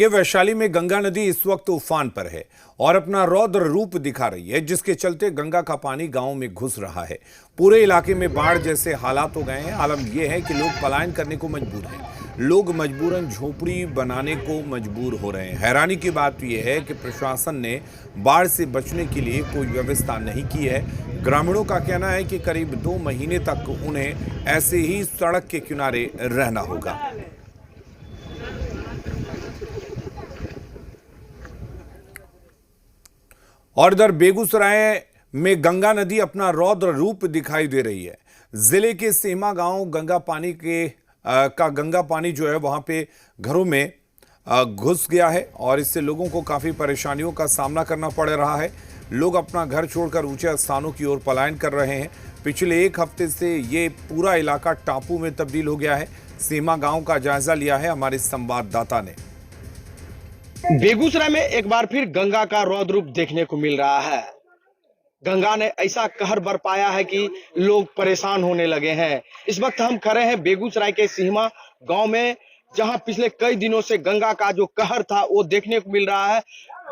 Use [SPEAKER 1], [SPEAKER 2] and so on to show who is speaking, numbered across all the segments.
[SPEAKER 1] ये वैशाली में गंगा नदी इस वक्त उफान पर है और अपना रौद्र रूप दिखा रही है, जिसके चलते गंगा का पानी गांव में घुस रहा है। पूरे इलाके में बाढ़ जैसे हालात हो गए हैं। आलम यह है कि लोग पलायन करने को मजबूर हैं। लोग मजबूरन झोपड़ी बनाने को मजबूर हो रहे हैं। हैरानी की बात यह है कि प्रशासन ने बाढ़ से बचने के लिए कोई व्यवस्था नहीं की है। ग्रामीणों का कहना है कि करीब 2 महीने तक उन्हें ऐसे ही सड़क के किनारे रहना होगा। और इधर बेगूसराय में गंगा नदी अपना रौद्र रूप दिखाई दे रही है। जिले के सेमा गांव गंगा पानी जो है वहां पे घरों में घुस गया है और इससे लोगों को काफी परेशानियों का सामना करना पड़ रहा है। लोग अपना घर छोड़कर ऊंचे स्थानों की ओर पलायन कर रहे हैं। पिछले 1 हफ्ते से ये पूरा इलाका टापू में तब्दील हो गया है। सेमा गांव का जायजा लिया है हमारे संवाददाता ने।
[SPEAKER 2] बेगूसराय में एक बार फिर गंगा का रौद्र रूप देखने को मिल रहा है। गंगा ने ऐसा कहर बरपाया है कि लोग परेशान होने लगे हैं। इस वक्त हम खड़े हैं बेगूसराय के सीमा गांव में, जहां पिछले कई दिनों से गंगा का जो कहर था वो देखने को मिल रहा है।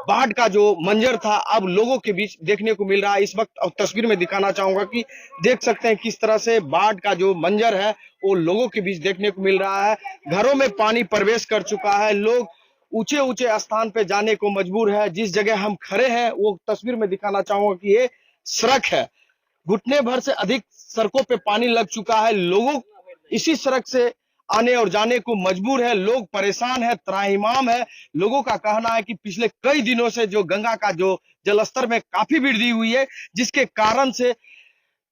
[SPEAKER 2] बाढ़ का जो मंजर था अब लोगों के बीच देखने को मिल रहा है। इस वक्त तस्वीर में दिखाना चाहूंगा कि देख सकते हैं किस तरह से बाढ़ का जो मंजर है वो लोगों के बीच देखने को मिल रहा है। घरों में पानी प्रवेश कर चुका है। लोग ऊंचे ऊंचे स्थान पे जाने को मजबूर है। जिस जगह हम खड़े हैं वो तस्वीर में दिखाना चाहूंगा कि ये सड़क है। घुटने भर से अधिक सड़कों पे पानी लग चुका है। लोगों इसी सड़क से आने और जाने को मजबूर है। लोग परेशान है, त्राहिमाम है। लोगों का कहना है कि पिछले कई दिनों से जो गंगा का जो जलस्तर में काफी वृद्धि हुई है, जिसके कारण से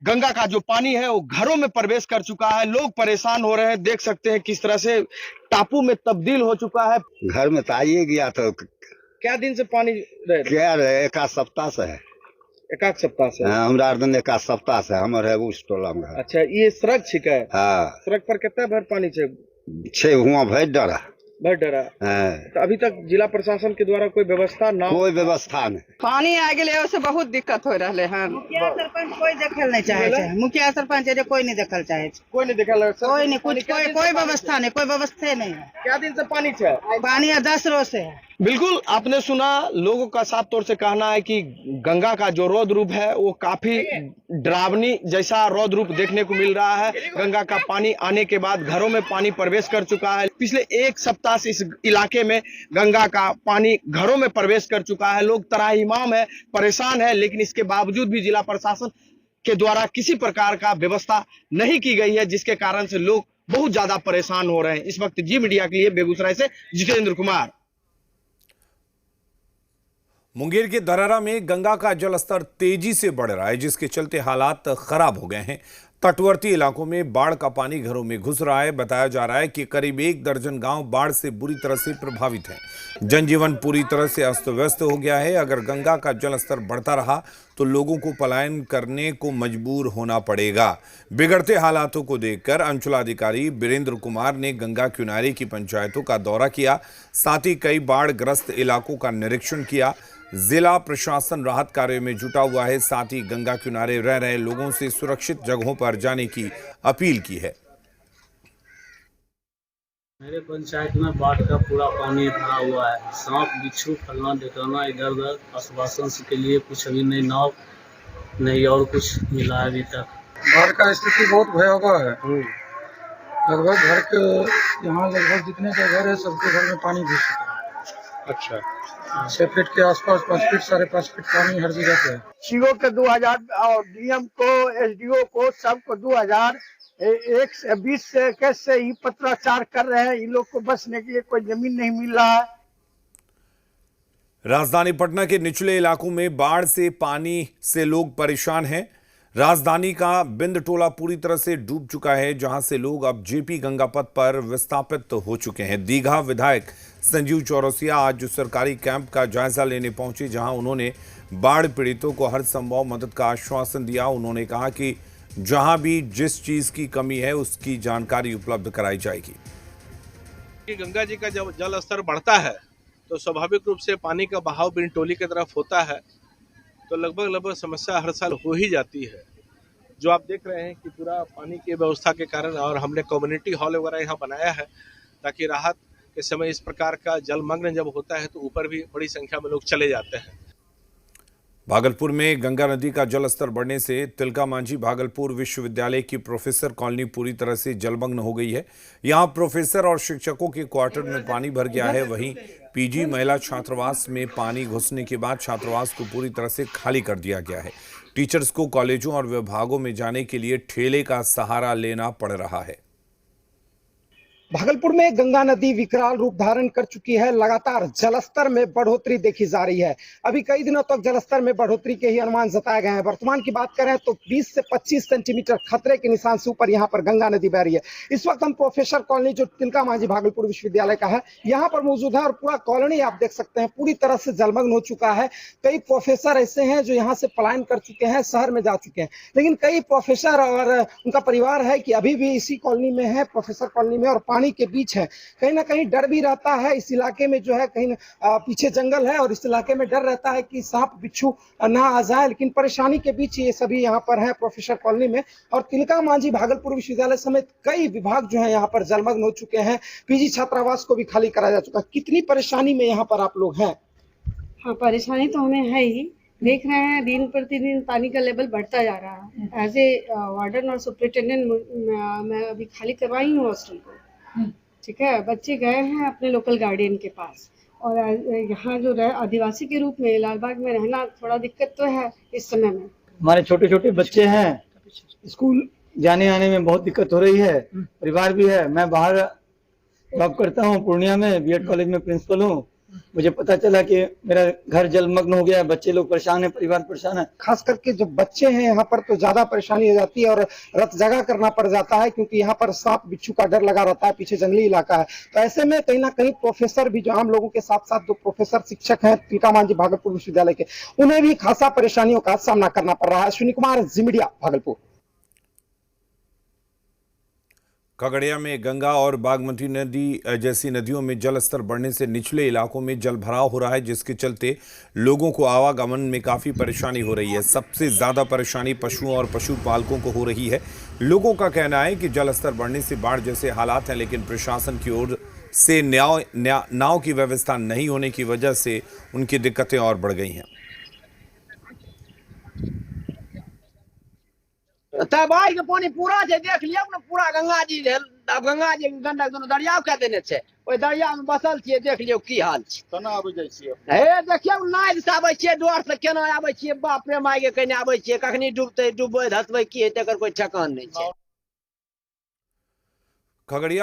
[SPEAKER 2] गंगा का जो पानी है वो घरों में प्रवेश कर चुका है। लोग परेशान हो रहे हैं। देख सकते हैं किस तरह से टापू में तब्दील हो चुका है।
[SPEAKER 3] घर में तो आइए गया तो
[SPEAKER 2] क्या दिन से पानी
[SPEAKER 3] क्या रहे, 1 सप्ताह से है।
[SPEAKER 2] 1 सप्ताह से?
[SPEAKER 3] हाँ, हमरा दिन 1 सप्ताह से हमर है उस टोला में।
[SPEAKER 2] अच्छा, ये सड़क छिके?
[SPEAKER 3] हाँ,
[SPEAKER 2] सड़क पर कितना भर पानी
[SPEAKER 3] छे हुआ भर डरा।
[SPEAKER 2] तो अभी तक जिला प्रशासन के द्वारा कोई व्यवस्था ना?
[SPEAKER 3] कोई व्यवस्था नहीं।
[SPEAKER 4] पानी आ गए से बहुत दिक्कत हो रहा है। मुखिया सरपंच कोई देखल नहीं चाहे। मुखिया सरपंच कोई नहीं देखल चाहे।
[SPEAKER 2] कोई नहीं देखल?
[SPEAKER 4] कोई नहीं, कुछ कोई व्यवस्था नहीं, कोई व्यवस्था नहीं है।
[SPEAKER 2] क्या दिन से पानी है?
[SPEAKER 4] पानी 10 रोज से है।
[SPEAKER 2] बिल्कुल आपने सुना। लोगों का साफ तौर से कहना है कि गंगा का जो रौद्र रूप है वो काफी डरावनी जैसा रौद्र रूप देखने को मिल रहा है। गंगा का पानी आने के बाद घरों में पानी प्रवेश कर चुका है। पिछले 1 सप्ताह से इस इलाके में गंगा का पानी घरों में प्रवेश कर चुका है। लोग त्राहिमाम है, परेशान है, लेकिन इसके बावजूद भी जिला प्रशासन के द्वारा किसी प्रकार का व्यवस्था नहीं की गई है, जिसके कारण से लोग बहुत ज्यादा परेशान हो रहे हैं। इस वक्त जी मीडिया के लिए बेगूसराय से जितेंद्र कुमार।
[SPEAKER 1] मुंगेर के धरहरा में गंगा का जलस्तर तेजी से बढ़ रहा है, जिसके चलते हालात खराब हो गए हैं। तटवर्ती इलाकों में बाढ़ का पानी घरों में घुस रहा है। बताया जा रहा है कि करीब 1 दर्जन गांव बाढ़ से बुरी तरह से प्रभावित हैं। जनजीवन पूरी तरह से अस्त व्यस्त हो गया है। अगर गंगा का जलस्तर बढ़ता रहा तो लोगों को पलायन करने को मजबूर होना पड़ेगा। बिगड़ते हालातों को देखकर अंचलाधिकारी वीरेंद्र कुमार ने गंगा किनारे की पंचायतों का दौरा किया, साथ ही कई बाढ़ ग्रस्त इलाकों का निरीक्षण किया। जिला प्रशासन राहत कार्य में जुटा हुआ है, साथ ही गंगा किनारे रह रहे लोगों से सुरक्षित जगहों पर जाने की अपील की है।
[SPEAKER 5] मेरे पंचायत में बाढ़ का पूरा पानी भरा हुआ है। सांप बिच्छू फलना ढिकाना इधर उधर। आश्वासन के लिए कुछ अभी नहीं, नाव नहीं और कुछ मिला है अभी तक।
[SPEAKER 6] बाढ़ का स्थिति बहुत भयावह है। लगभग घर के यहाँ लगभग जितने का घर है सबके घर में पानी घुस चुका है।
[SPEAKER 2] अच्छा,
[SPEAKER 6] 6 फीट के आसपास, 5 फीट 5.5 फीट पानी हर जगह पे है।
[SPEAKER 7] सीओ के 2000 और डीएम को, एसडीओ को, सबको 2021 से कैसे ही पत्राचार कर रहे हैं। इन लोग को बसने के लिए कोई जमीन नहीं मिल रहा है।
[SPEAKER 1] राजधानी पटना के निचले इलाकों में बाढ़ से पानी से लोग परेशान हैं। राजधानी का बिंद टोला पूरी तरह से डूब चुका है, जहां से लोग अब जेपी गंगा पथ पर विस्थापित हो चुके हैं। दीघा विधायक संजीव चौरसिया आज सरकारी कैंप का जायजा लेने पहुंचे, जहां उन्होंने बाढ़ पीड़ितों को हर संभव मदद का आश्वासन दिया। उन्होंने कहा कि जहां भी जिस चीज की कमी है उसकी जानकारी उपलब्ध कराई जाएगी।
[SPEAKER 8] गंगा जी का जब जल स्तर बढ़ता है तो स्वाभाविक रूप से पानी का बहाव बिन टोली की तरफ होता है, तो लगभग समस्या हर साल हो ही जाती है। जो आप देख रहे हैं कि पूरा पानी की व्यवस्था के कारण, और हमने कम्युनिटी हॉल वगैरह यहाँ बनाया है ताकि राहत के समय इस प्रकार का जलमग्न जब होता है तो ऊपर भी बड़ी संख्या में लोग चले जाते हैं।
[SPEAKER 1] भागलपुर में गंगा नदी का जलस्तर बढ़ने से तिलका मांझी भागलपुर विश्वविद्यालय की प्रोफेसर कॉलोनी पूरी तरह से जलमग्न हो गई है। यहां प्रोफेसर और शिक्षकों के क्वार्टर में पानी भर गया है। वहीं पीजी महिला छात्रावास में पानी घुसने के बाद छात्रावास को पूरी तरह से खाली कर दिया गया है। टीचर्स को कॉलेजों और विभागों में जाने के लिए ठेले का सहारा लेना पड़ रहा है।
[SPEAKER 9] भागलपुर में गंगा नदी विकराल रूप धारण कर चुकी है। लगातार जलस्तर में बढ़ोतरी देखी जा रही है। अभी कई दिनों तक जलस्तर में बढ़ोतरी के ही अनुमान जताए गए हैं। वर्तमान की बात करें तो 20 से 25 सेंटीमीटर खतरे के निशान से ऊपर यहां पर गंगा नदी बह रही है। इस वक्त हम प्रोफेसर कॉलोनी जो तिलका मांझी भागलपुर विश्वविद्यालय का है यहां पर मौजूद है और पूरा कॉलोनी आप देख सकते हैं पूरी तरह से जलमग्न हो चुका है। कई प्रोफेसर ऐसे हैं जो यहाँ से पलायन कर चुके हैं, शहर में जा चुके हैं, लेकिन कई प्रोफेसर और उनका परिवार है कि अभी भी इसी कॉलोनी में है, प्रोफेसर कॉलोनी में, और पानी के बीच है। कहीं ना कहीं डर भी रहता है। इस इलाके में जो है कहीं पीछे जंगल है और इस इलाके में डर रहता है कि सांप बिच्छू ना आ जाए, लेकिन परेशानी के बीच ये सभी यहाँ पर है प्रोफेसर कॉलोनी में। और तिलका मांझी भागलपुर विश्वविद्यालय समेत कई विभाग जो है यहाँ पर जलमग्न हो चुके हैं। पीजी छात्रावास को भी खाली कराया जा चुका है। कितनी परेशानी में यहाँ पर आप लोग हैं?
[SPEAKER 10] हाँ, परेशानी तो हमें है ही। देख रहे हैं दिन प्रतिदिन पानी का लेवल बढ़ता जा रहा है। एज ए वार्डन और सुपरिटेंडेंट मैं अभी खाली करवाई हूँ हॉस्टल को। ठीक है, बच्चे गए हैं अपने लोकल गार्डियन के पास। और यहाँ जो आदिवासी के रूप में लालबाग में रहना थोड़ा दिक्कत तो है इस समय में।
[SPEAKER 11] हमारे छोटे छोटे बच्चे हैं, स्कूल जाने आने में बहुत दिक्कत हो रही है। परिवार भी है। मैं बाहर जॉब करता हूँ, पूर्णिया में बीएड कॉलेज में प्रिंसिपल हूँ। मुझे पता चला कि मेरा घर जलमग्न हो गया है। बच्चे लोग परेशान है, परिवार परेशान है।
[SPEAKER 9] खास करके जो बच्चे हैं यहाँ पर तो ज्यादा परेशानी हो जाती है और रत जगह करना पड़ जाता है क्योंकि यहाँ पर सांप बिच्छू का डर लगा रहता है। पीछे जंगली इलाका है, तो ऐसे में कहीं ना कहीं प्रोफेसर भी जो आम लोगों के साथ साथ जो प्रोफेसर शिक्षक हैं तिलका मांझी भागलपुर विश्वविद्यालय के, उन्हें भी खासा परेशानियों का सामना करना पड़ रहा है। अश्विनी कुमार, जी मीडिया, भागलपुर।
[SPEAKER 1] खगड़िया में गंगा और बागमती नदी जैसी नदियों में जलस्तर बढ़ने से निचले इलाकों में जलभराव हो रहा है, जिसके चलते लोगों को आवागमन में काफ़ी परेशानी हो रही है। सबसे ज़्यादा परेशानी पशुओं और पशुपालकों को हो रही है। लोगों का कहना है कि जलस्तर बढ़ने से बाढ़ जैसे हालात हैं, लेकिन प्रशासन की ओर से नाव की व्यवस्था नहीं होने की वजह से उनकी दिक्कतें और बढ़ गई हैं।
[SPEAKER 7] बाढ़ के पानी पूरा है, देख लिया ना, पूरा गंगा जी अब गंगा जी गंडक दोनों दरिया कह देने छे। ओई दरिया में बसल छिए, देख लियो की हाल छै। केना आबै जाय छिए? हे देखियो नाव से आबै छिए, डोर से केना आबै छिए, बाप रे माय के कने आबै छिए, कखनी डूबते डूबबै धसबै की हेतै एकर कोई ठेकान नहीं छै।
[SPEAKER 1] खगड़िया